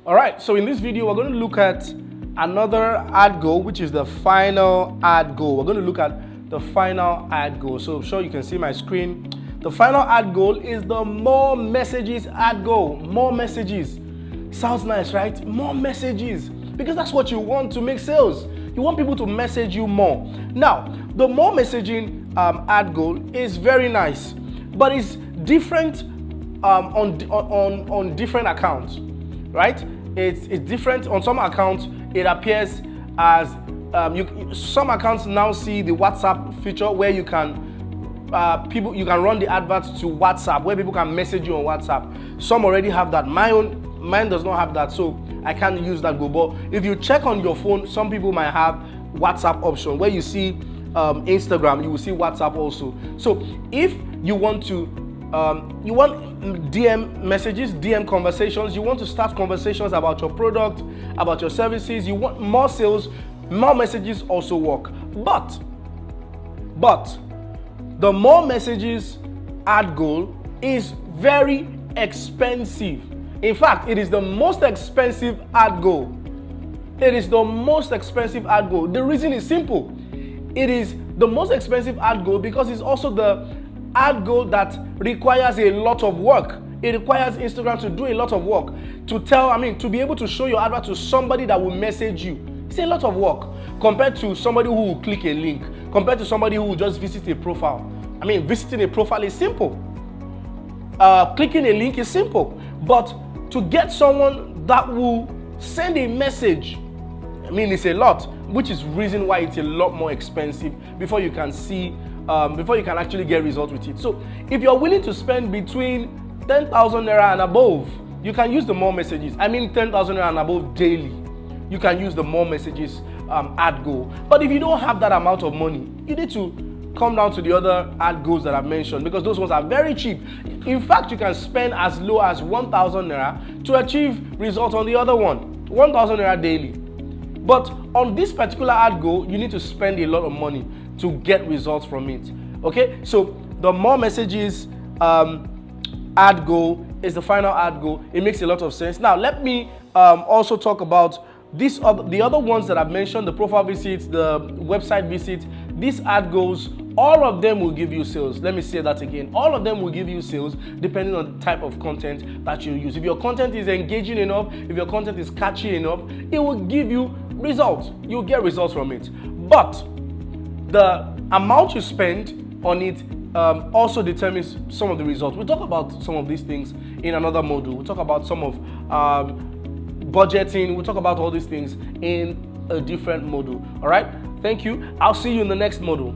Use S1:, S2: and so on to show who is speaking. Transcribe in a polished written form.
S1: All right, so in this video, we're going to look at another ad goal, which is the final ad goal. We're going to look at the final ad goal. So I'm sure you can see my screen. The final ad goal is the more messages ad goal. More messages. Sounds nice, right? More messages. Because that's what you want to make sales. You want people to message you more. Now, the more messaging ad goal is very nice, but it's different on different accounts, right? It's different on some accounts. It appears as some accounts now see the WhatsApp feature where you can you can run the adverts to WhatsApp, where people can message you on WhatsApp. Some already have that. Mine does not have that, so I can't use that go. But if you check on your phone, some people might have WhatsApp option where you see Instagram, you will see WhatsApp also. So if you want to you want DM messages, DM conversations, you want to start conversations about your product, about your services, you want more sales, more messages also work. But the more messages ad goal is very expensive. In fact, it is the most expensive ad goal. It is the most expensive ad goal. The reason is simple. It is the most expensive ad goal because it's also the ad goal that requires a lot of work. It requires Instagram to do a lot of work to be able to show your advert to somebody that will message you. It's a lot of work compared to somebody who will click a link, compared to somebody who will just visit a profile. Visiting a profile is simple. Clicking a link is simple. But to get someone that will send a message, it's a lot, which is reason why it's a lot more expensive before you can see, before you can actually get results with it. So if you're willing to spend between 10,000 naira and above, you can use the more messages. 10,000 naira and above daily. You can use the more messages ad goal. But if you don't have that amount of money, you need to come down to the other ad goals that I've mentioned, because those ones are very cheap. In fact, you can spend as low as 1,000 naira to achieve results on the other one, 1,000 naira daily. But on this particular ad goal, you need to spend a lot of money to get results from it. Okay, so the more messages ad goal is the final ad goal. It makes a lot of sense. Now, let me also talk about the other ones that I've mentioned: the profile visits, the website visits. These ad goals, all of them will give you sales. Let me say that again. All of them will give you sales depending on the type of content that you use. If your content is engaging enough, if your content is catchy enough, it will give you results. You'll get results from it. But the amount you spend on it also determines some of the results. We'll talk about some of these things in another module. We'll talk about some of budgeting. We'll talk about all these things in a different module. All right? Thank you. I'll see you in the next module.